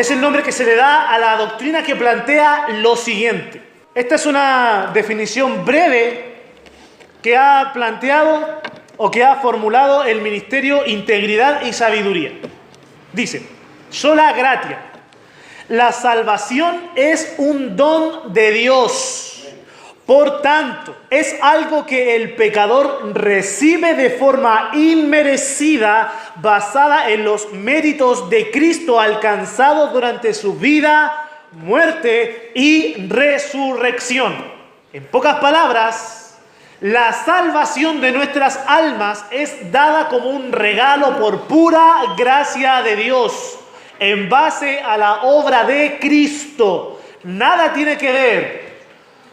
Es el nombre que se le da a la doctrina que plantea lo siguiente. Esta es una definición breve que ha planteado o que ha formulado el Ministerio Integridad y Sabiduría. Dice: sola gratia. La salvación es un don de Dios. Por tanto, es algo que el pecador recibe de forma inmerecida, basada en los méritos de Cristo alcanzados durante su vida, muerte y resurrección. En pocas palabras, la salvación de nuestras almas es dada como un regalo por pura gracia de Dios, en base a la obra de Cristo. Nada tiene que ver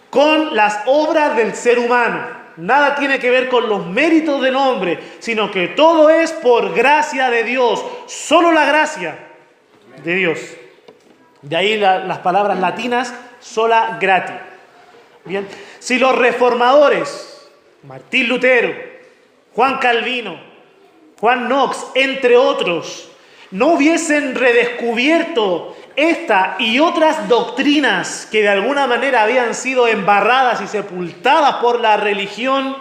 con las obras del ser humano, nada tiene que ver con los méritos del hombre, sino que todo es por gracia de Dios, solo la gracia de Dios. De ahí las palabras latinas, sola gratia. Bien, si los reformadores, Martín Lutero, Juan Calvino, Juan Knox, entre otros, no hubiesen redescubierto esta y otras doctrinas que de alguna manera habían sido embarradas y sepultadas por la religión,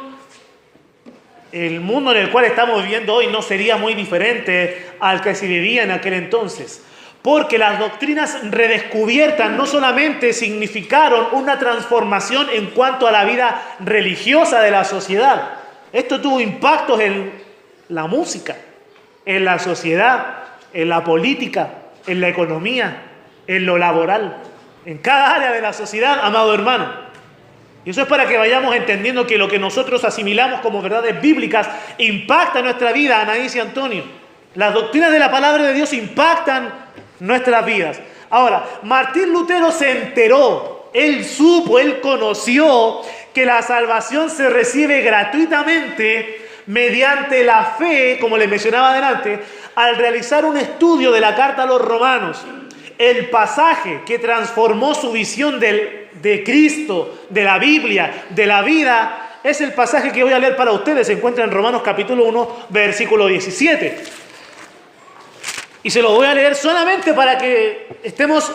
el mundo en el cual estamos viviendo hoy no sería muy diferente al que se vivía en aquel entonces. Porque las doctrinas redescubiertas no solamente significaron una transformación en cuanto a la vida religiosa de la sociedad. Esto tuvo impactos en la música, en la sociedad, en la política, en la economía, en lo laboral, en cada área de la sociedad, amado hermano. Y eso es para que vayamos entendiendo que lo que nosotros asimilamos como verdades bíblicas impacta nuestra vida, Anaís y Antonio. Las doctrinas de la palabra de Dios impactan nuestras vidas. Ahora, Martín Lutero se enteró, él supo, él conoció que la salvación se recibe gratuitamente mediante la fe, como les mencionaba adelante, al realizar un estudio de la carta a los romanos. El pasaje que transformó su visión de Cristo, de la Biblia, de la vida, es el pasaje que voy a leer para ustedes. Se encuentra en Romanos capítulo 1, versículo 17. Y se lo voy a leer solamente para que estemos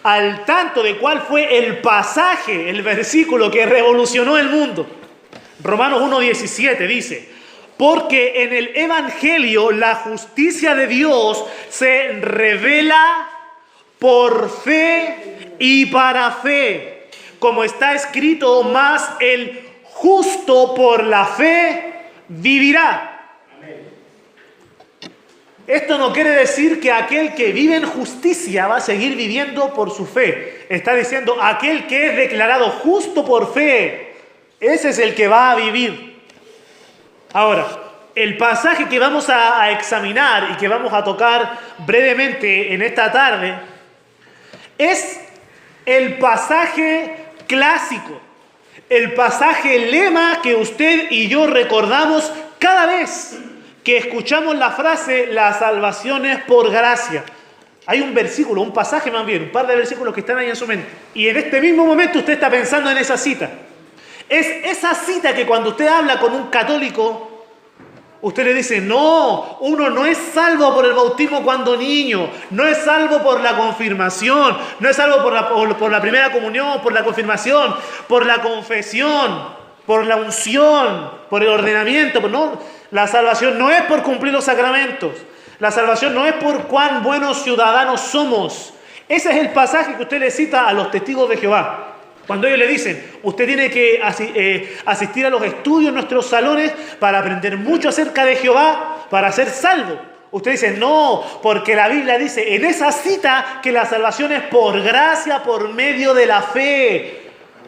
al tanto de cuál fue el pasaje, el versículo que revolucionó el mundo. Romanos 1, 17 dice: porque en el Evangelio la justicia de Dios se revela por fe y para fe, como está escrito, más el justo por la fe vivirá. Esto no quiere decir que aquel que vive en justicia va a seguir viviendo por su fe. Está diciendo aquel que es declarado justo por fe, ese es el que va a vivir. Ahora, el pasaje que vamos a examinar y que vamos a tocar brevemente en esta tarde es el pasaje clásico, el pasaje lema que usted y yo recordamos cada vez que escuchamos la frase la salvación es por gracia. Hay un versículo, un pasaje más bien, un par de versículos que están ahí en su mente. Y en este mismo momento usted está pensando en esa cita. Es esa cita que cuando usted habla con un católico, usted le dice: no, uno no es salvo por el bautismo cuando niño, no es salvo por la confirmación, no es salvo por la primera comunión, por la confirmación, por la confesión, por la unción, por el ordenamiento. No, la salvación no es por cumplir los sacramentos, la salvación no es por cuán buenos ciudadanos somos. Ese es el pasaje que usted le cita a los testigos de Jehová. Cuando ellos le dicen: usted tiene que asistir a los estudios en nuestros salones para aprender mucho acerca de Jehová, para ser salvo. Usted dice: no, porque la Biblia dice en esa cita que la salvación es por gracia, por medio de la fe.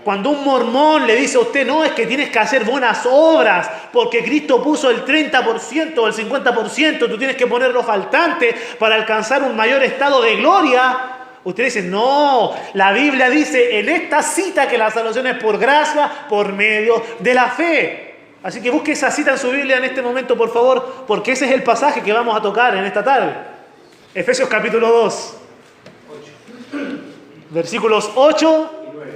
Cuando un mormón le dice a usted: no, es que tienes que hacer buenas obras, porque Cristo puso el 30% o el 50%, tú tienes que poner lo faltante para alcanzar un mayor estado de gloria. Usted dice: no, la Biblia dice en esta cita que la salvación es por gracia, por medio de la fe. Así que busque esa cita en su Biblia en este momento, por favor, porque ese es el pasaje que vamos a tocar en esta tarde. Efesios capítulo 2, versículos 8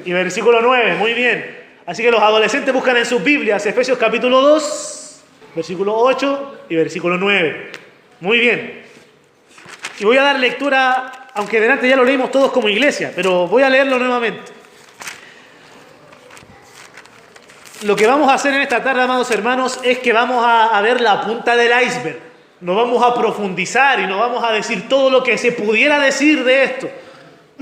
y versículo 9. Muy bien. Así que los adolescentes buscan en sus Biblias Efesios capítulo 2, versículo 8 y versículo 9. Muy bien. Y voy a dar lectura aunque delante ya lo leímos todos como iglesia, pero voy a leerlo nuevamente. Lo que vamos a hacer en esta tarde, amados hermanos, es que vamos a ver la punta del iceberg. No vamos a profundizar y no vamos a decir todo lo que se pudiera decir de esto.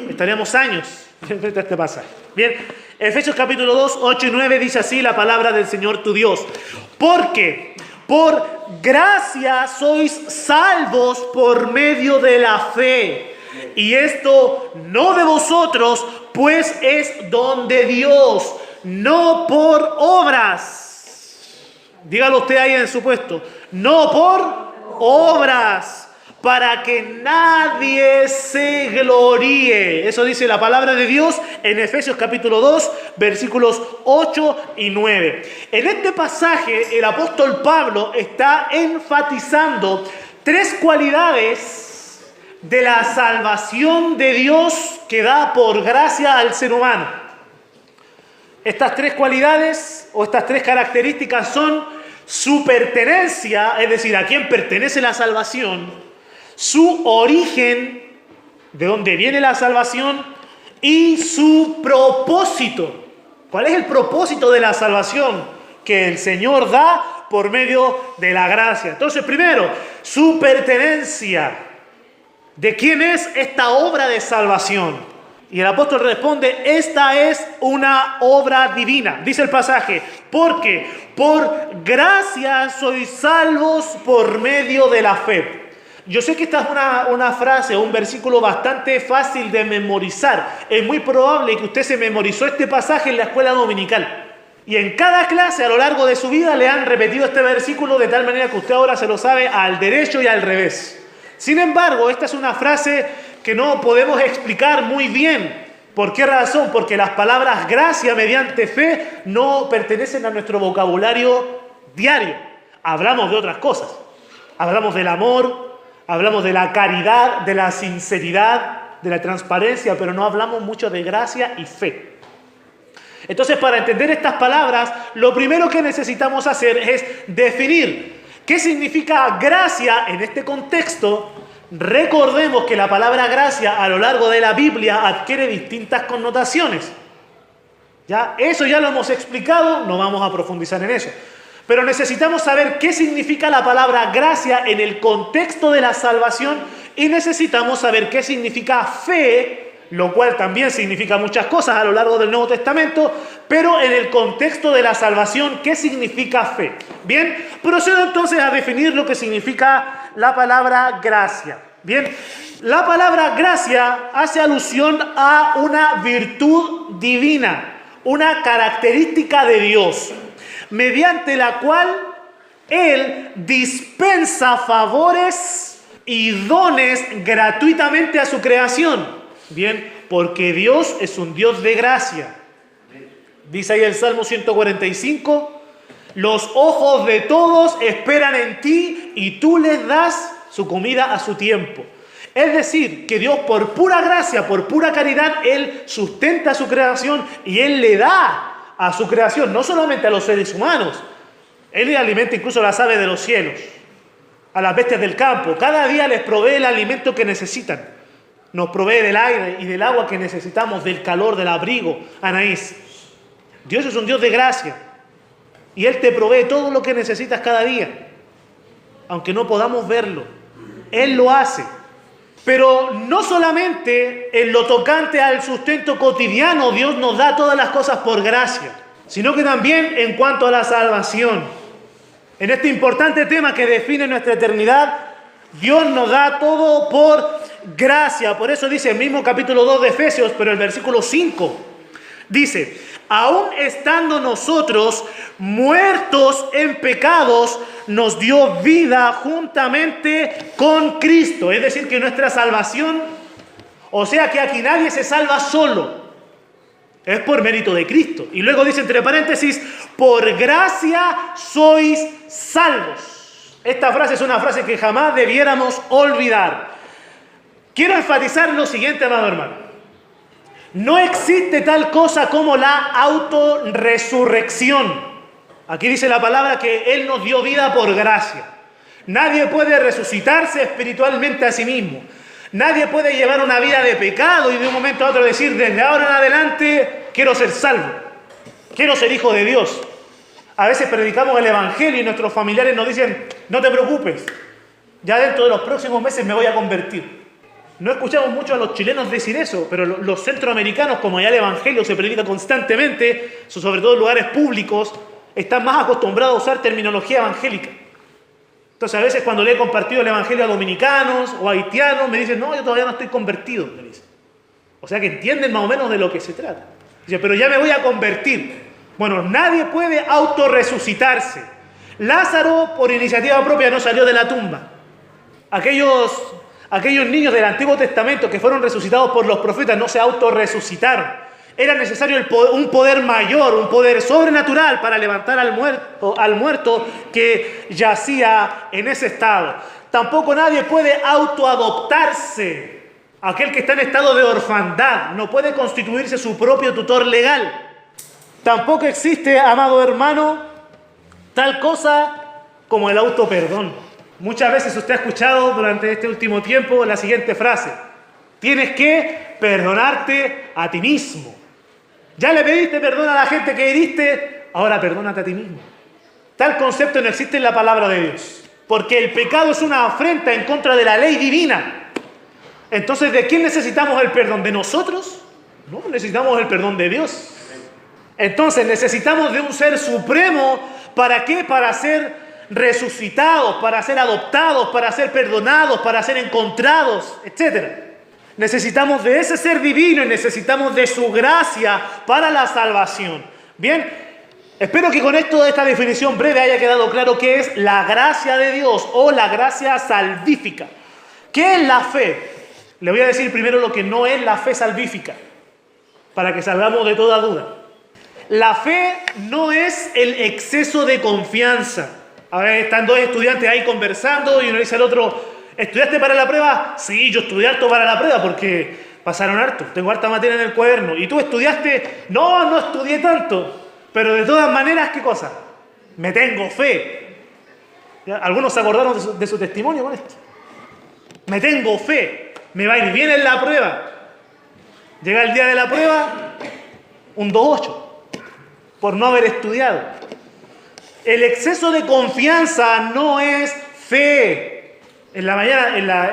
Estaríamos años frente a este pasaje. Bien, Efesios capítulo 2, 8 y 9 dice así la palabra del Señor tu Dios. Porque por gracia sois salvos por medio de la fe. Y esto no de vosotros, pues es don de Dios, no por obras. Dígalo usted ahí en su puesto. No por obras, para que nadie se gloríe. Eso dice la palabra de Dios en Efesios capítulo 2, versículos 8 y 9. En este pasaje el apóstol Pablo está enfatizando tres cualidades de la salvación de Dios que da por gracia al ser humano. Estas tres cualidades o estas tres características son su pertenencia, es decir, a quién pertenece la salvación, su origen, de dónde viene la salvación, y su propósito. ¿Cuál es el propósito de la salvación que el Señor da por medio de la gracia? Entonces, primero, su pertenencia. ¿De quién es esta obra de salvación? Y el apóstol responde, esta es una obra divina. Dice el pasaje, porque por gracia sois salvos por medio de la fe. Yo sé que esta es una frase o un versículo bastante fácil de memorizar. Es muy probable que usted se memorizó este pasaje en la escuela dominical. Y en cada clase a lo largo de su vida le han repetido este versículo de tal manera que usted ahora se lo sabe al derecho y al revés. Sin embargo, esta es una frase que no podemos explicar muy bien. ¿Por qué razón? Porque las palabras gracia mediante fe no pertenecen a nuestro vocabulario diario. Hablamos de otras cosas. Hablamos del amor, hablamos de la caridad, de la sinceridad, de la transparencia, pero no hablamos mucho de gracia y fe. Entonces, para entender estas palabras, lo primero que necesitamos hacer es definir qué significa gracia en este contexto. Recordemos que la palabra gracia a lo largo de la Biblia adquiere distintas connotaciones. ¿Ya? Eso ya lo hemos explicado, no vamos a profundizar en eso. Pero necesitamos saber qué significa la palabra gracia en el contexto de la salvación y necesitamos saber qué significa fe, lo cual también significa muchas cosas a lo largo del Nuevo Testamento, pero en el contexto de la salvación, ¿qué significa fe? Bien, procedo entonces a definir lo que significa la palabra gracia. Bien, la palabra gracia hace alusión a una virtud divina, una característica de Dios, mediante la cual Él dispensa favores y dones gratuitamente a su creación. Bien, porque Dios es un Dios de gracia. Dice ahí el Salmo 145, los ojos de todos esperan en ti y tú les das su comida a su tiempo. Es decir, que Dios por pura gracia, por pura caridad, Él sustenta su creación y Él le da a su creación, no solamente a los seres humanos, Él le alimenta incluso a las aves de los cielos, a las bestias del campo. Cada día les provee el alimento que necesitan. Nos provee del aire y del agua que necesitamos, del calor, del abrigo. Anaís, Dios es un Dios de gracia y Él te provee todo lo que necesitas cada día, aunque no podamos verlo. Él lo hace. Pero no solamente en lo tocante al sustento cotidiano Dios nos da todas las cosas por gracia, sino que también en cuanto a la salvación. En este importante tema que define nuestra eternidad, Dios nos da todo por gracia. Por eso dice el mismo capítulo 2 de Efesios, pero el versículo 5, dice, aún estando nosotros muertos en pecados, nos dio vida juntamente con Cristo. Es decir, que nuestra salvación, o sea que aquí nadie se salva solo, es por mérito de Cristo. Y luego dice entre paréntesis, por gracia sois salvos. Esta frase es una frase que jamás debiéramos olvidar. Quiero enfatizar lo siguiente, amado hermano. No existe tal cosa como la autorresurrección. Aquí dice la palabra que Él nos dio vida por gracia. Nadie puede resucitarse espiritualmente a sí mismo. Nadie puede llevar una vida de pecado y de un momento a otro decir, desde ahora en adelante quiero ser salvo, quiero ser hijo de Dios. A veces predicamos el Evangelio y nuestros familiares nos dicen, no te preocupes, ya dentro de los próximos meses me voy a convertir. No escuchamos mucho a los chilenos decir eso, pero los centroamericanos, como ya el Evangelio se predica constantemente, sobre todo en lugares públicos, están más acostumbrados a usar terminología evangélica. Entonces a veces cuando le he compartido el Evangelio a dominicanos o haitianos, me dicen, no, yo todavía no estoy convertido, me dicen. O sea que entienden más o menos de lo que se trata. Dice, pero ya me voy a convertir. Bueno, nadie puede autorresucitarse. Lázaro, por iniciativa propia, no salió de la tumba. Aquellos niños del Antiguo Testamento que fueron resucitados por los profetas no se autorresucitaron. Era necesario un poder mayor, un poder sobrenatural para levantar al muerto que yacía en ese estado. Tampoco nadie puede autoadoptarse. Aquel que está en estado de orfandad no puede constituirse su propio tutor legal. Tampoco existe, amado hermano, tal cosa como el autoperdón. Muchas veces usted ha escuchado durante este último tiempo la siguiente frase: tienes que perdonarte a ti mismo. Ya le pediste perdón a la gente que heriste, ahora perdónate a ti mismo. Tal concepto no existe en la palabra de Dios, porque el pecado es una afrenta en contra de la ley divina. Entonces, ¿de quién necesitamos el perdón? ¿De nosotros? No, necesitamos el perdón de Dios. Entonces, necesitamos de un ser supremo. ¿Para qué? Para ser resucitados, para ser adoptados, para ser perdonados, para ser encontrados, etc. Necesitamos de ese ser divino y necesitamos de su gracia para la salvación. Bien, espero que con esta definición breve haya quedado claro qué es la gracia de Dios o la gracia salvífica. ¿Qué es la fe? Le voy a decir primero lo que no es la fe salvífica, para que salgamos de toda duda. La fe no es el exceso de confianza. A ver, están dos estudiantes ahí conversando y uno dice al otro, ¿estudiaste para la prueba? Sí, yo estudié harto para la prueba porque pasaron harto. Tengo harta materia en el cuaderno. ¿Y tú estudiaste? No, no estudié tanto. Pero de todas maneras, ¿qué cosa? Me tengo fe. ¿Ya? Algunos se acordaron de su testimonio con esto. Me tengo fe. Me va a ir bien en la prueba. Llega el día de la prueba, un 2.8. Por no haber estudiado. El exceso de confianza no es fe.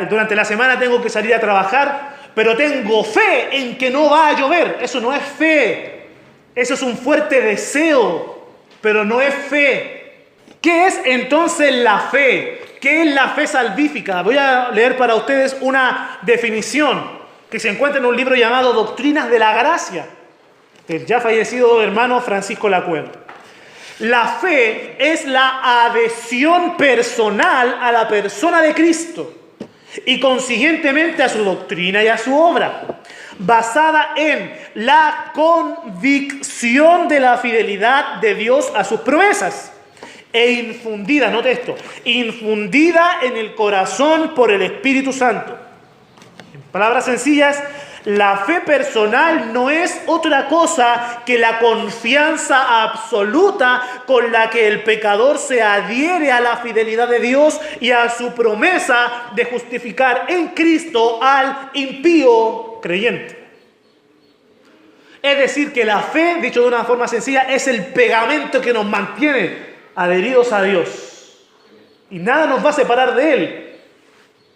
Durante la semana tengo que salir a trabajar, pero tengo fe en que no va a llover. Eso no es fe. Eso es un fuerte deseo, pero no es fe. ¿Qué es entonces la fe? ¿Qué es la fe salvífica? Voy a leer para ustedes una definición que se encuentra en un libro llamado Doctrinas de la Gracia, del ya fallecido hermano Francisco Lacueva. La fe es la adhesión personal a la persona de Cristo y consiguientemente a su doctrina y a su obra, basada en la convicción de la fidelidad de Dios a sus promesas e infundida, note esto, infundida en el corazón por el Espíritu Santo. En palabras sencillas, la fe personal no es otra cosa que la confianza absoluta con la que el pecador se adhiere a la fidelidad de Dios y a su promesa de justificar en Cristo al impío creyente. Es decir, que la fe, dicho de una forma sencilla, es el pegamento que nos mantiene adheridos a Dios. Y nada nos va a separar de Él.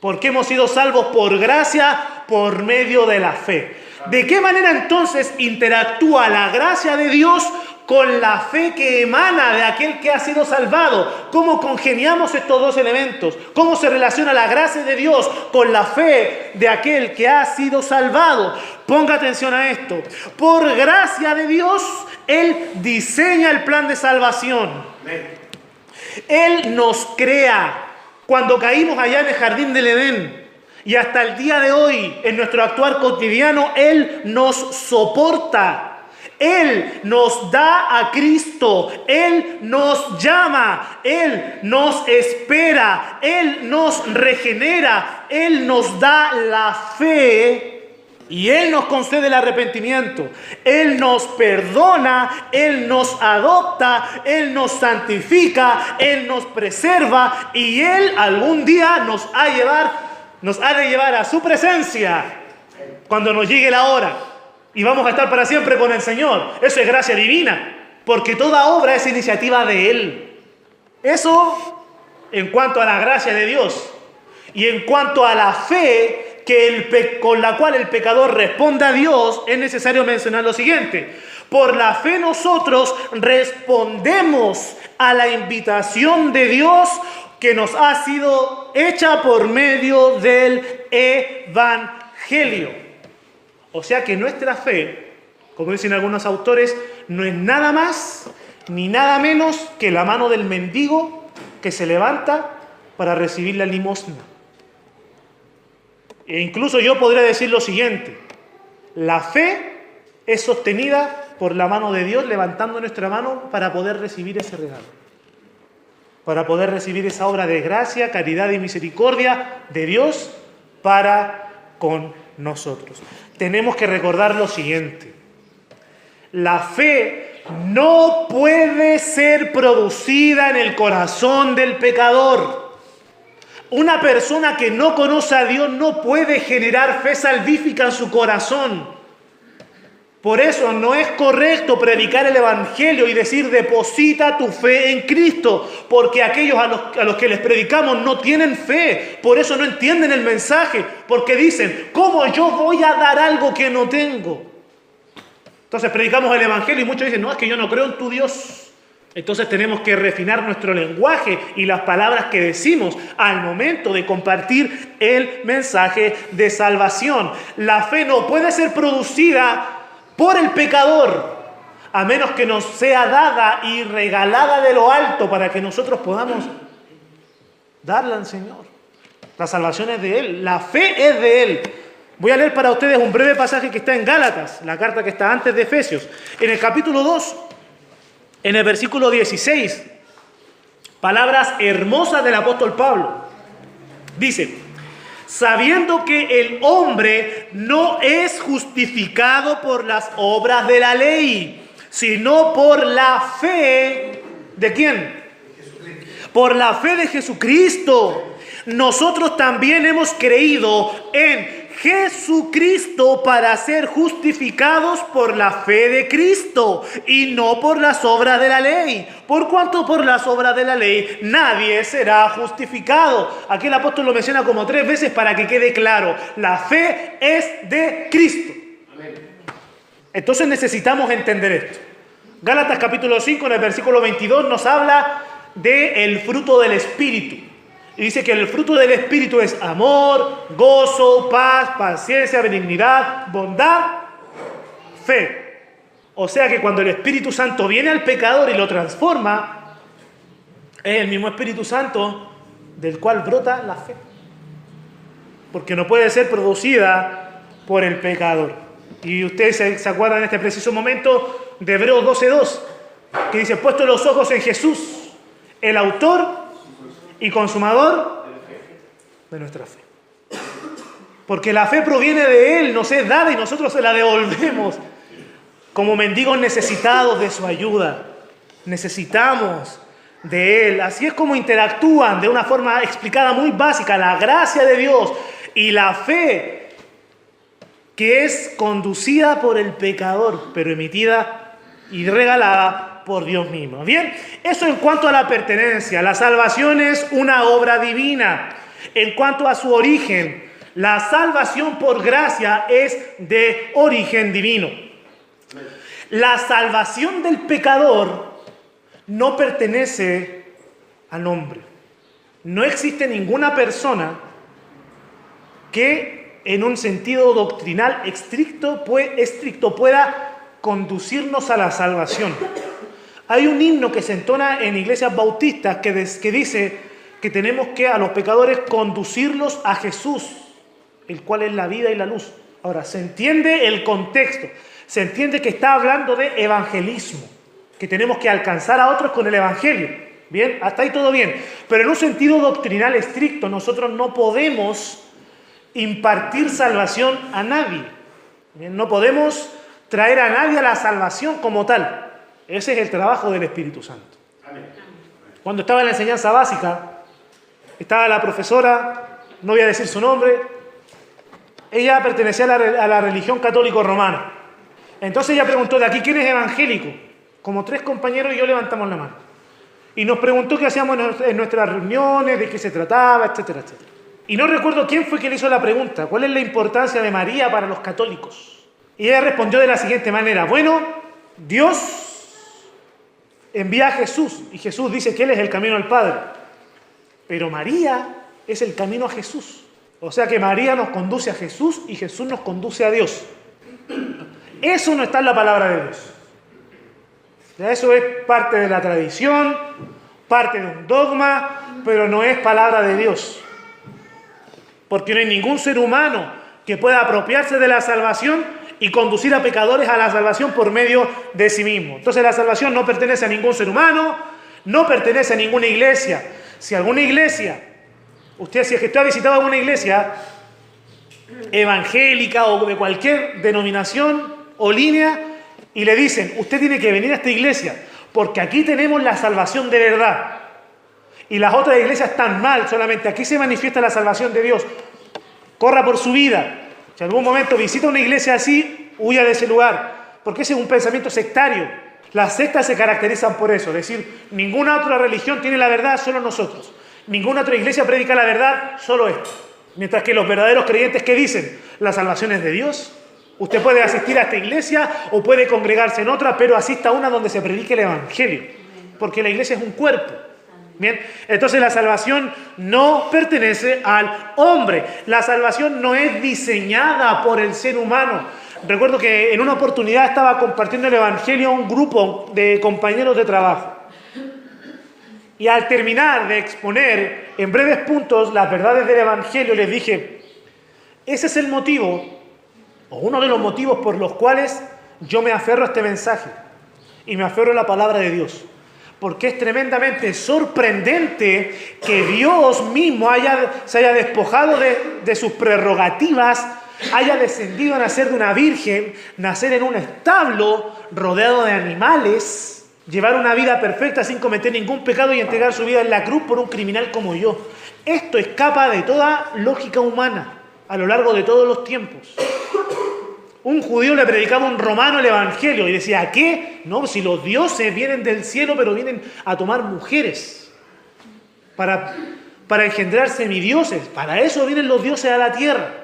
Porque hemos sido salvos por gracia, por medio de la fe. ¿De qué manera entonces interactúa la gracia de Dios con la fe que emana de aquel que ha sido salvado? ¿Cómo congeniamos estos dos elementos? ¿Cómo se relaciona la gracia de Dios con la fe de aquel que ha sido salvado? Ponga atención a esto. Por gracia de Dios, Él diseña el plan de salvación. Él nos crea. Cuando caímos allá en el jardín del Edén y hasta el día de hoy, en nuestro actuar cotidiano, Él nos soporta. Él nos da a Cristo. Él nos llama. Él nos espera. Él nos regenera. Él nos da la fe. Y Él nos concede el arrepentimiento. Él nos perdona, Él nos adopta, Él nos santifica, Él nos preserva y Él algún día nos ha nos ha de llevar a su presencia cuando nos llegue la hora. Y vamos a estar para siempre con el Señor. Eso es gracia divina, porque toda obra es iniciativa de Él. Eso en cuanto a la gracia de Dios. Y en cuanto a la fe con la cual el pecador responde a Dios, es necesario mencionar lo siguiente. Por la fe nosotros respondemos a la invitación de Dios que nos ha sido hecha por medio del Evangelio. O sea que nuestra fe, como dicen algunos autores, no es nada más ni nada menos que la mano del mendigo que se levanta para recibir la limosna. E incluso yo podría decir lo siguiente: la fe es sostenida por la mano de Dios levantando nuestra mano para poder recibir ese regalo, para poder recibir esa obra de gracia, caridad y misericordia de Dios para con nosotros. Tenemos que recordar lo siguiente: la fe no puede ser producida en el corazón del pecador. Una persona que no conoce a Dios no puede generar fe salvífica en su corazón. Por eso no es correcto predicar el Evangelio y decir deposita tu fe en Cristo, porque aquellos a los que les predicamos no tienen fe, por eso no entienden el mensaje, porque dicen, ¿cómo yo voy a dar algo que no tengo? Entonces predicamos el Evangelio y muchos dicen, no, es que yo no creo en tu Dios. Entonces tenemos que refinar nuestro lenguaje y las palabras que decimos al momento de compartir el mensaje de salvación. La fe no puede ser producida por el pecador, a menos que nos sea dada y regalada de lo alto para que nosotros podamos darla al Señor. La salvación es de Él, la fe es de Él. Voy a leer para ustedes un breve pasaje que está en Gálatas, la carta que está antes de Efesios. En el capítulo 2, en el versículo 16, palabras hermosas del apóstol Pablo. Dice: sabiendo que el hombre no es justificado por las obras de la ley, sino por la fe. ¿De quién? Por la fe de Jesucristo. Nosotros también hemos creído en Jesucristo para ser justificados por la fe de Cristo y no por las obras de la ley. Por cuanto por las obras de la ley nadie será justificado. Aquí el apóstol lo menciona como 3 veces para que quede claro. La fe es de Cristo. Entonces necesitamos entender esto. Gálatas capítulo 5 en el versículo 22 nos habla del fruto del Espíritu. Y dice que el fruto del Espíritu es amor, gozo, paz, paciencia, benignidad, bondad, fe. O sea que cuando el Espíritu Santo viene al pecador y lo transforma, es el mismo Espíritu Santo del cual brota la fe. Porque no puede ser producida por el pecador. Y ustedes se acuerdan en este preciso momento de Hebreos 12:2, que dice, puesto los ojos en Jesús, el autor y consumador de nuestra fe. Porque la fe proviene de Él, nos es dada y nosotros se la devolvemos como mendigos necesitados de su ayuda. Necesitamos de Él. Así es como interactúan de una forma explicada muy básica la gracia de Dios y la fe que es conducida por el pecador, pero emitida y regalada por Dios mismo. Bien, eso en cuanto a la pertenencia. La salvación es una obra divina. En cuanto a su origen, la salvación por gracia es de origen divino. La salvación del pecador no pertenece al hombre. No existe ninguna persona que en un sentido doctrinal estricto pueda conducirnos a la salvación. Hay un himno que se entona en iglesias bautistas que dice que tenemos que a los pecadores conducirlos a Jesús, el cual es la vida y la luz. Ahora, se entiende el contexto, se entiende que está hablando de evangelismo, que tenemos que alcanzar a otros con el evangelio. Bien, hasta ahí todo bien. Pero en un sentido doctrinal estricto, nosotros no podemos impartir salvación a nadie. Bien, no podemos traer a nadie a la salvación como tal. Ese es el trabajo del Espíritu Santo. Amén. Cuando estaba en la enseñanza básica, estaba la profesora no voy a decir su nombre, ella pertenecía a la religión católico romana. Entonces ella preguntó, ¿de aquí quién es evangélico? Como 3 compañeros y yo levantamos la mano. Y nos preguntó qué hacíamos en nuestras reuniones, de qué se trataba, etcétera, etcétera. Y no recuerdo quién fue quien le hizo la pregunta, ¿cuál es la importancia de María para los católicos? Y ella respondió de la siguiente manera, bueno, Dios envía a Jesús, y Jesús dice que Él es el camino al Padre. Pero María es el camino a Jesús. O sea que María nos conduce a Jesús y Jesús nos conduce a Dios. Eso no está en la palabra de Dios. Eso es parte de la tradición, parte de un dogma, pero no es palabra de Dios. Porque no hay ningún ser humano que pueda apropiarse de la salvación y conducir a pecadores a la salvación por medio de sí mismo. Entonces la salvación no pertenece a ningún ser humano, no pertenece a ninguna iglesia. Si alguna iglesia, si es que usted ha visitado alguna iglesia evangélica o de cualquier denominación o línea y le dicen, usted tiene que venir a esta iglesia porque aquí tenemos la salvación de verdad y las otras iglesias están mal, solamente aquí se manifiesta la salvación de Dios, corra por su vida. Si en algún momento visita una iglesia así, huya de ese lugar, porque ese es un pensamiento sectario. Las sectas se caracterizan por eso, es decir, ninguna otra religión tiene la verdad, solo nosotros. Ninguna otra iglesia predica la verdad, solo esto. Mientras que los verdaderos creyentes, ¿qué dicen? La salvación es de Dios. Usted puede asistir a esta iglesia o puede congregarse en otra, pero asista a una donde se predique el evangelio, porque la iglesia es un cuerpo. Bien, entonces la salvación no pertenece al hombre. La salvación no es diseñada por el ser humano. Recuerdo que en una oportunidad estaba compartiendo el evangelio a un grupo de compañeros de trabajo. Y al terminar de exponer en breves puntos las verdades del evangelio, les dije, ese es el motivo, o uno de los motivos por los cuales yo me aferro a este mensaje. Y me aferro a la palabra de Dios. Porque es tremendamente sorprendente que Dios mismo se haya despojado de sus prerrogativas, haya descendido a nacer de una virgen, nacer en un establo rodeado de animales, llevar una vida perfecta sin cometer ningún pecado y entregar su vida en la cruz por un criminal como yo. Esto escapa de toda lógica humana a lo largo de todos los tiempos. Un judío le predicaba a un romano el evangelio y decía, ¿qué? No, si los dioses vienen del cielo, pero vienen a tomar mujeres para engendrar semidioses. Para eso vienen los dioses a la tierra.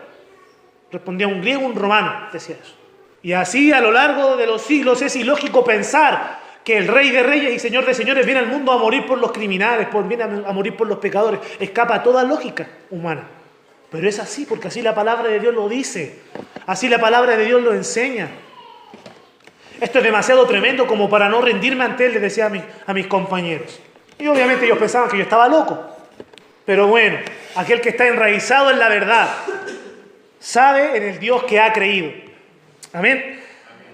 Respondía un griego, un romano, decía eso. Y así a lo largo de los siglos es ilógico pensar que el Rey de Reyes y Señor de Señores viene al mundo a morir por los criminales, viene a morir por los pecadores. Escapa a toda lógica humana. Pero es así, porque así la palabra de Dios lo dice. Así la palabra de Dios lo enseña. Esto es demasiado tremendo como para no rendirme ante él, les decía a mis compañeros. Y obviamente ellos pensaban que yo estaba loco. Pero bueno, aquel que está enraizado en la verdad, sabe en el Dios que ha creído. Amén.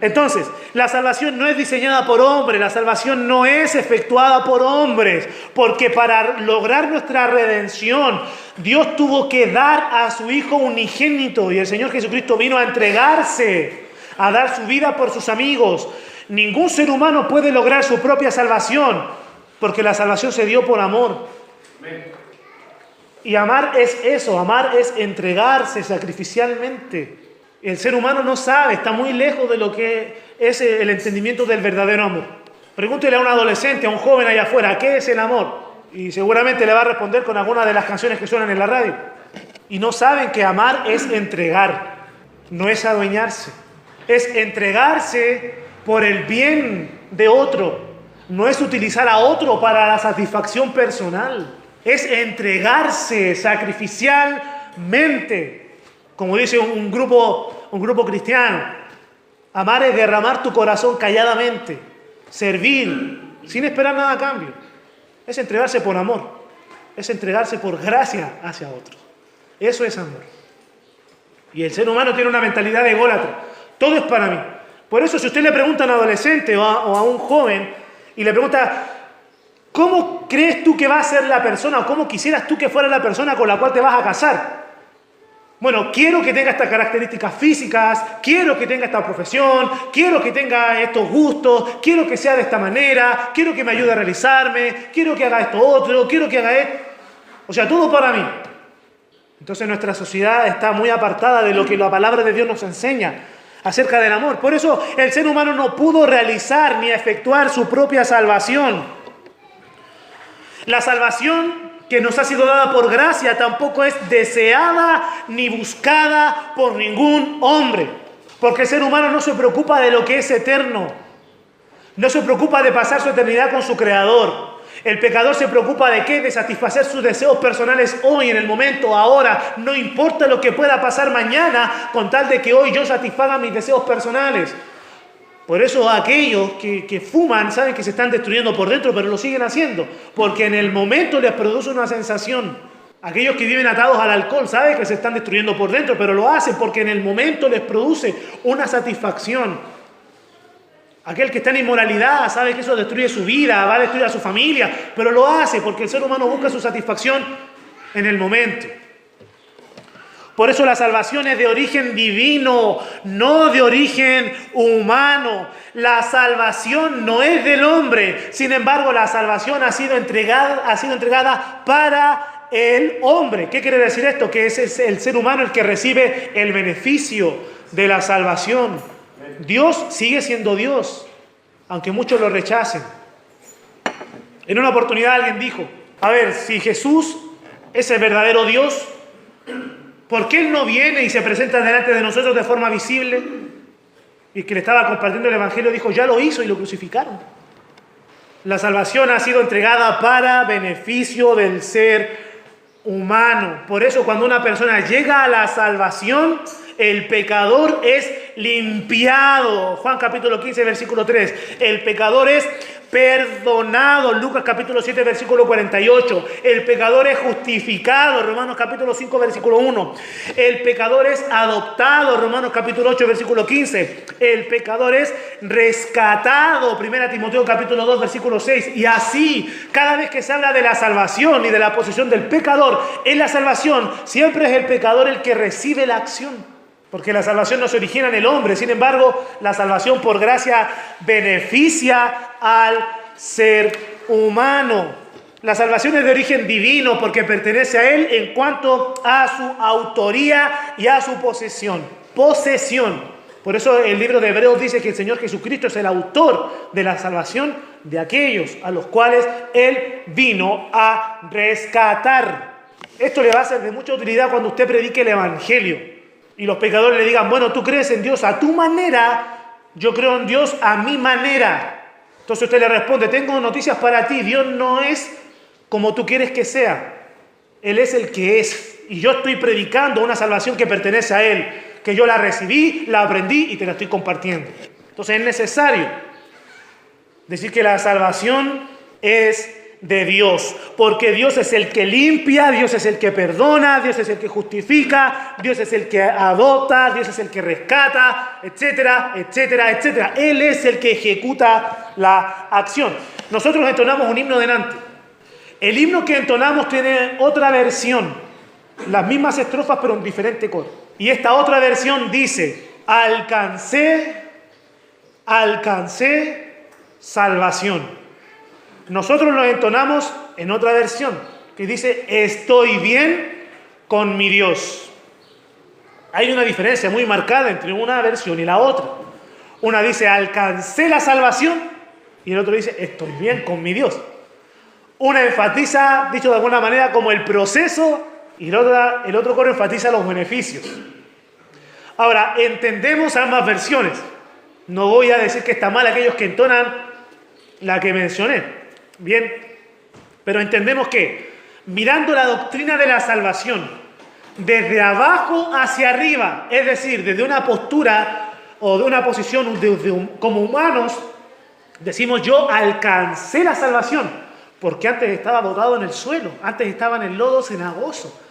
Entonces, la salvación no es diseñada por hombres, la salvación no es efectuada por hombres, porque para lograr nuestra redención, Dios tuvo que dar a su Hijo unigénito y el Señor Jesucristo vino a entregarse, a dar su vida por sus amigos. Ningún ser humano puede lograr su propia salvación, porque la salvación se dio por amor. Y amar es eso, amar es entregarse sacrificialmente. El ser humano no sabe, está muy lejos de lo que es el entendimiento del verdadero amor. Pregúntele a un adolescente, a un joven allá afuera, ¿qué es el amor? Y seguramente le va a responder con alguna de las canciones que suenan en la radio. Y no saben que amar es entregar, no es adueñarse. Es entregarse por el bien de otro, no es utilizar a otro para la satisfacción personal. Es entregarse sacrificialmente. Como dice un grupo cristiano, amar es derramar tu corazón calladamente, servir, sin esperar nada a cambio. Es entregarse por amor, es entregarse por gracia hacia otros. Eso es amor. Y el ser humano tiene una mentalidad de ególatra. Todo es para mí. Por eso si usted le pregunta a un adolescente o a un joven y le pregunta, ¿cómo crees tú que va a ser la persona o cómo quisieras tú que fuera la persona con la cual te vas a casar? Bueno, quiero que tenga estas características físicas, quiero que tenga esta profesión, quiero que tenga estos gustos, quiero que sea de esta manera, quiero que me ayude a realizarme, quiero que haga esto otro, quiero que haga esto. O sea, todo para mí. Entonces nuestra sociedad está muy apartada de lo que la palabra de Dios nos enseña acerca del amor. Por eso el ser humano no pudo realizar ni efectuar su propia salvación. La salvación que nos ha sido dada por gracia tampoco es deseada ni buscada por ningún hombre. Porque el ser humano no se preocupa de lo que es eterno. No se preocupa de pasar su eternidad con su Creador. El pecador se preocupa de qué? De satisfacer sus deseos personales hoy, en el momento, ahora. No importa lo que pueda pasar mañana, con tal de que hoy yo satisfaga mis deseos personales. Por eso aquellos que fuman saben que se están destruyendo por dentro, pero lo siguen haciendo. Porque en el momento les produce una sensación. Aquellos que viven atados al alcohol saben que se están destruyendo por dentro, pero lo hacen porque en el momento les produce una satisfacción. Aquel que está en inmoralidad sabe que eso destruye su vida, va a destruir a su familia, pero lo hace porque el ser humano busca su satisfacción en el momento. Por eso la salvación es de origen divino, no de origen humano. La salvación no es del hombre, sin embargo la salvación ha sido entregada para el hombre. ¿Qué quiere decir esto? Que es el ser humano el que recibe el beneficio de la salvación. Dios sigue siendo Dios, aunque muchos lo rechacen. En una oportunidad alguien dijo, a ver, si Jesús es el verdadero Dios, ¿por qué Él no viene y se presenta delante de nosotros de forma visible? Y el que le estaba compartiendo el Evangelio dijo, ya lo hizo y lo crucificaron. La salvación ha sido entregada para beneficio del ser humano. Por eso cuando una persona llega a la salvación, el pecador es limpiado. Juan capítulo 15, versículo 3. El pecador es perdonado. Lucas capítulo 7, versículo 48. El pecador es justificado. Romanos capítulo 5, versículo 1. El pecador es adoptado. Romanos capítulo 8, versículo 15. El pecador es rescatado. 1 Timoteo capítulo 2, versículo 6. Y así, cada vez que se habla de la salvación y de la posición del pecador en la salvación, siempre es el pecador el que recibe la acción. Porque la salvación no se origina en el hombre. Sin embargo, la salvación por gracia beneficia al ser humano. La salvación es de origen divino porque pertenece a Él en cuanto a su autoría y a su posesión. Posesión. Por eso el libro de Hebreos dice que el Señor Jesucristo es el autor de la salvación de aquellos a los cuales Él vino a rescatar. Esto le va a ser de mucha utilidad cuando usted predique el Evangelio. Y los pecadores le digan, bueno, tú crees en Dios a tu manera, yo creo en Dios a mi manera. Entonces usted le responde, tengo noticias para ti, Dios no es como tú quieres que sea. Él es el que es. Y yo estoy predicando una salvación que pertenece a Él, que yo la recibí, la aprendí y te la estoy compartiendo. Entonces es necesario decir que la salvación es de Dios, porque Dios es el que limpia, Dios es el que perdona, Dios es el que justifica, Dios es el que adopta, Dios es el que rescata, etcétera, etcétera, etcétera. Él es el que ejecuta la acción. Nosotros entonamos un himno delante. El himno que entonamos tiene otra versión, las mismas estrofas pero en diferente coro. Y esta otra versión dice, alcancé salvación. Nosotros lo entonamos en otra versión, que dice, estoy bien con mi Dios. Hay una diferencia muy marcada entre una versión y la otra. Una dice, alcancé la salvación, y el otro dice, estoy bien con mi Dios. Una enfatiza, dicho de alguna manera, como el proceso, y el otro coro enfatiza los beneficios. Ahora, entendemos ambas versiones. No voy a decir que está mal aquellos que entonan la que mencioné. Bien, pero entendemos que mirando la doctrina de la salvación desde abajo hacia arriba, es decir, desde una postura o de una posición como humanos, decimos yo alcancé la salvación, porque antes estaba botado en el suelo, antes estaba en el lodo cenagoso,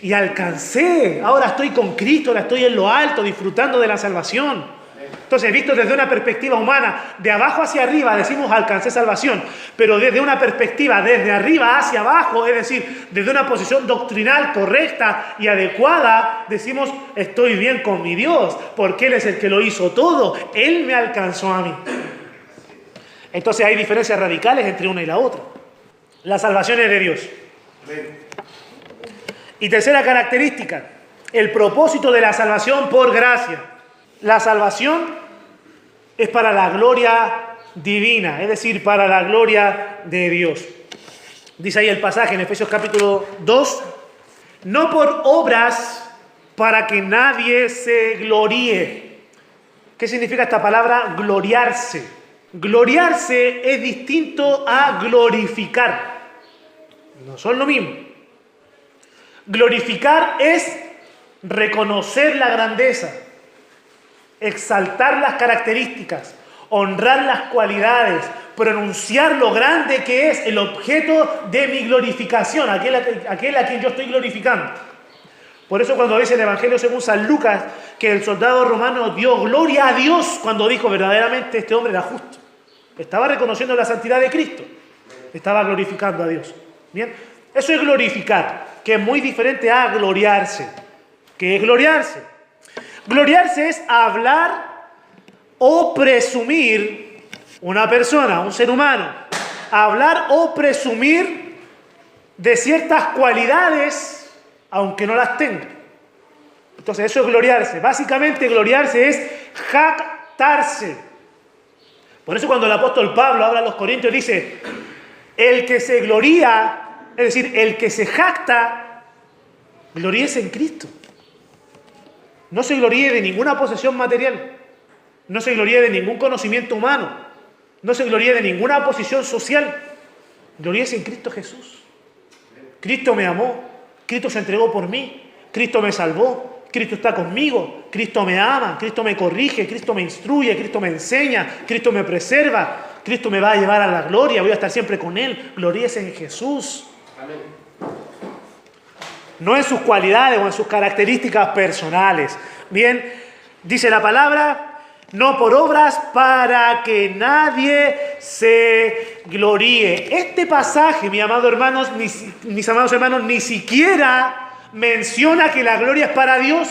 y alcancé, ahora estoy con Cristo, ahora estoy en lo alto, disfrutando de la salvación. Entonces, visto desde una perspectiva humana, de abajo hacia arriba decimos alcancé salvación, pero desde una perspectiva desde arriba hacia abajo, es decir, desde una posición doctrinal correcta y adecuada, decimos estoy bien con mi Dios, porque Él es el que lo hizo todo, Él me alcanzó a mí. Entonces hay diferencias radicales entre una y la otra. La salvación es de Dios. Y tercera característica, el propósito de la salvación por gracia. La salvación es para la gloria divina, es decir, para la gloria de Dios. Dice ahí el pasaje en Efesios capítulo 2, no por obras para que nadie se gloríe. ¿Qué significa esta palabra gloriarse? Gloriarse es distinto a glorificar. No son lo mismo. Glorificar es reconocer la grandeza, exaltar las características, honrar las cualidades, pronunciar lo grande que es el objeto de mi glorificación, aquel a quien yo estoy glorificando. Por eso cuando dice el Evangelio según San Lucas que el soldado romano dio gloria a Dios cuando dijo verdaderamente este hombre era justo. Estaba reconociendo la santidad de Cristo. Estaba glorificando a Dios. Bien, eso es glorificar, que es muy diferente a gloriarse. ¿Qué es gloriarse? Gloriarse es hablar o presumir una persona, un ser humano. Hablar o presumir de ciertas cualidades aunque no las tenga. Entonces eso es gloriarse. Básicamente gloriarse es jactarse. Por eso cuando el apóstol Pablo habla a los Corintios dice, el que se gloría, es decir, el que se jacta, gloríese en Cristo. No se gloríe de ninguna posesión material. No se gloríe de ningún conocimiento humano. No se gloríe de ninguna posición social. Gloríese en Cristo Jesús. Cristo me amó. Cristo se entregó por mí. Cristo me salvó. Cristo está conmigo. Cristo me ama. Cristo me corrige. Cristo me instruye. Cristo me enseña. Cristo me preserva. Cristo me va a llevar a la gloria. Voy a estar siempre con Él. Gloríese en Jesús. Amén. No en sus cualidades o en sus características personales. Bien, dice la palabra, no por obras para que nadie se gloríe. Este pasaje, mis amados hermanos, ni siquiera menciona que la gloria es para Dios.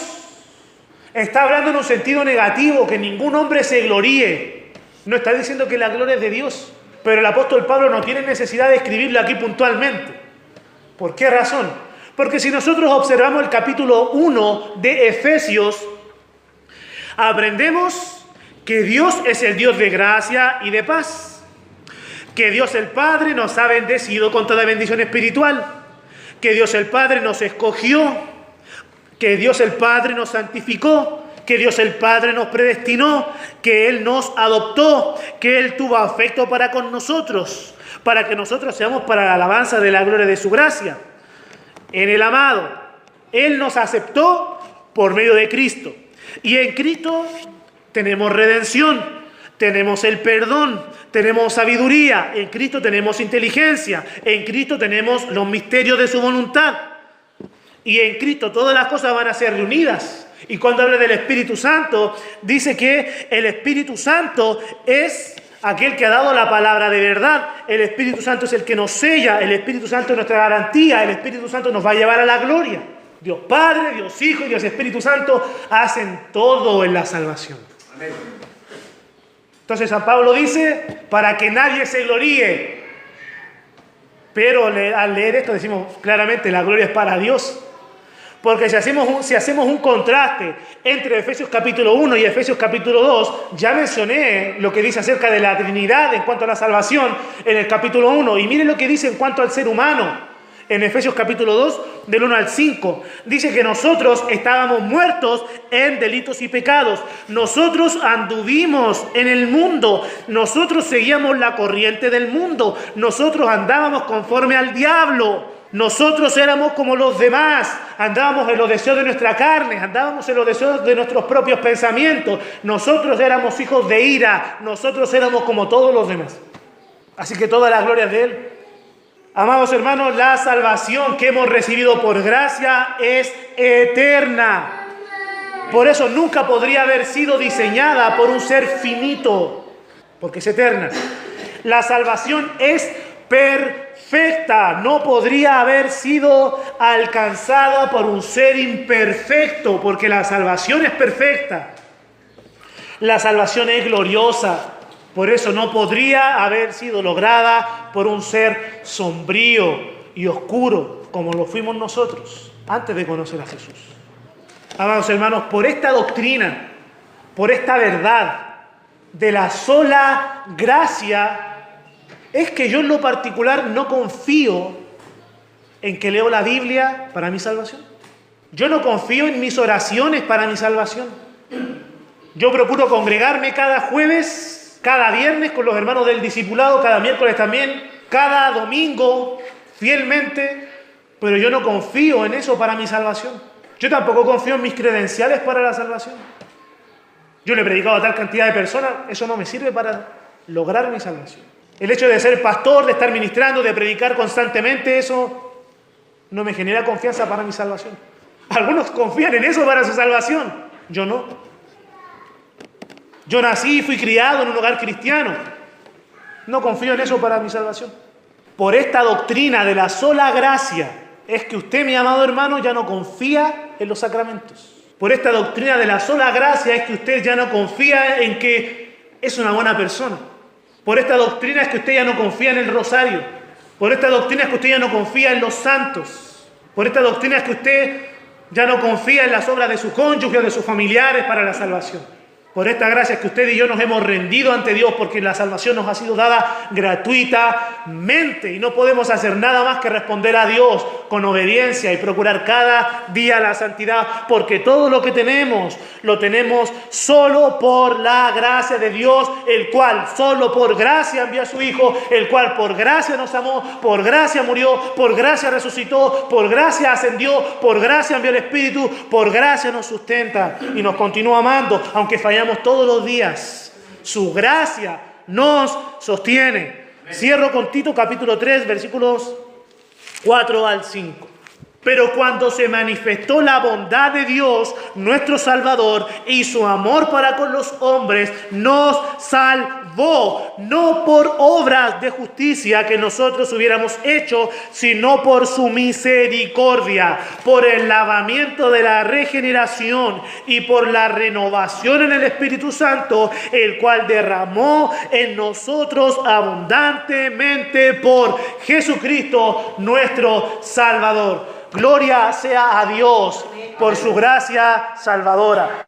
Está hablando en un sentido negativo, que ningún hombre se gloríe. No está diciendo que la gloria es de Dios. Pero el apóstol Pablo no tiene necesidad de escribirlo aquí puntualmente. ¿Por qué razón? Porque si nosotros observamos el capítulo 1 de Efesios, aprendemos que Dios es el Dios de gracia y de paz. Que Dios el Padre nos ha bendecido con toda bendición espiritual. Que Dios el Padre nos escogió. Que Dios el Padre nos santificó. Que Dios el Padre nos predestinó. Que Él nos adoptó. Que Él tuvo afecto para con nosotros. Para que nosotros seamos para la alabanza de la gloria de su gracia. En el amado, Él nos aceptó por medio de Cristo. Y en Cristo tenemos redención, tenemos el perdón, tenemos sabiduría, en Cristo tenemos inteligencia, en Cristo tenemos los misterios de su voluntad. Y en Cristo todas las cosas van a ser reunidas. Y cuando habla del Espíritu Santo, dice que el Espíritu Santo es aquel que ha dado la palabra de verdad. El Espíritu Santo es el que nos sella. El Espíritu Santo es nuestra garantía. El Espíritu Santo nos va a llevar a la gloria. Dios Padre, Dios Hijo y Dios Espíritu Santo hacen todo en la salvación. Amén. Entonces San Pablo dice, para que nadie se gloríe. Pero al leer esto decimos claramente, la gloria es para Dios. Porque si hacemos un contraste entre Efesios capítulo 1 y Efesios capítulo 2, ya mencioné lo que dice acerca de la Trinidad en cuanto a la salvación en el capítulo 1. Y miren lo que dice en cuanto al ser humano en Efesios capítulo 2, del 1 al 5. Dice que nosotros estábamos muertos en delitos y pecados. Nosotros anduvimos en el mundo. Nosotros seguíamos la corriente del mundo. Nosotros andábamos conforme al diablo. Nosotros éramos como los demás, andábamos en los deseos de nuestra carne, andábamos en los deseos de nuestros propios pensamientos. Nosotros éramos hijos de ira, nosotros éramos como todos los demás. Así que toda la gloria es de Él. Amados hermanos, la salvación que hemos recibido por gracia es eterna. Por eso nunca podría haber sido diseñada por un ser finito, porque es eterna. La salvación es perfecta, no podría haber sido alcanzada por un ser imperfecto, porque la salvación es perfecta. La salvación es gloriosa, por eso no podría haber sido lograda por un ser sombrío y oscuro, como lo fuimos nosotros. antes de conocer a Jesús. Amados hermanos, por esta doctrina, por esta verdad de la sola gracia, es que yo en lo particular no confío en que leo la Biblia para mi salvación. Yo no confío en mis oraciones para mi salvación. Yo procuro congregarme cada jueves, cada viernes con los hermanos del discipulado, cada miércoles también, cada domingo, fielmente, pero yo no confío en eso para mi salvación. Yo tampoco confío en mis credenciales para la salvación. Yo le he predicado a tal cantidad de personas, eso no me sirve para lograr mi salvación. El hecho de ser pastor, de estar ministrando, de predicar constantemente, eso no me genera confianza para mi salvación. Algunos confían en eso para su salvación, yo no. Yo nací y fui criado en un hogar cristiano. No confío en eso para mi salvación. Por esta doctrina de la sola gracia es que usted, mi amado hermano, ya no confía en los sacramentos. Por esta doctrina de la sola gracia es que usted ya no confía en que es una buena persona. Por esta doctrina es que usted ya no confía en el rosario. Por esta doctrina es que usted ya no confía en los santos. Por esta doctrina es que usted ya no confía en las obras de su cónyuge o de sus familiares para la salvación. Por esta gracia es que usted y yo nos hemos rendido ante Dios, porque la salvación nos ha sido dada gratuitamente y no podemos hacer nada más que responder a Dios con obediencia y procurar cada día la santidad, porque todo lo que tenemos lo tenemos solo por la gracia de Dios, el cual solo por gracia envió a su Hijo, el cual por gracia nos amó, por gracia murió, por gracia resucitó, por gracia ascendió, por gracia envió el Espíritu, por gracia nos sustenta y nos continúa amando, aunque fallamos todos los días. Su gracia nos sostiene. Cierro con Tito capítulo 3, versículos 4 al 5. Pero cuando se manifestó la bondad de Dios, nuestro Salvador, y su amor para con los hombres, nos salvó, no por obras de justicia que nosotros hubiéramos hecho, sino por su misericordia, por el lavamiento de la regeneración y por la renovación en el Espíritu Santo, el cual derramó en nosotros abundantemente por Jesucristo, nuestro Salvador. Gloria sea a Dios por su gracia salvadora.